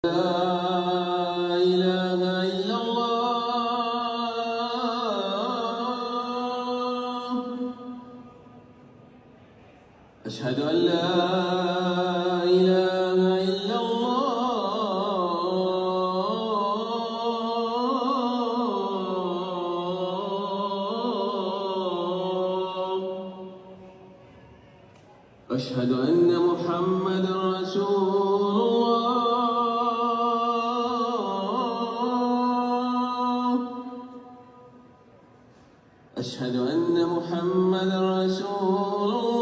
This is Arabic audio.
لا إله إلا الله. أشهد أن لا إله إلا الله. أشهد أن محمدًا رسول الله. أشهد أن محمدًا رسول الله.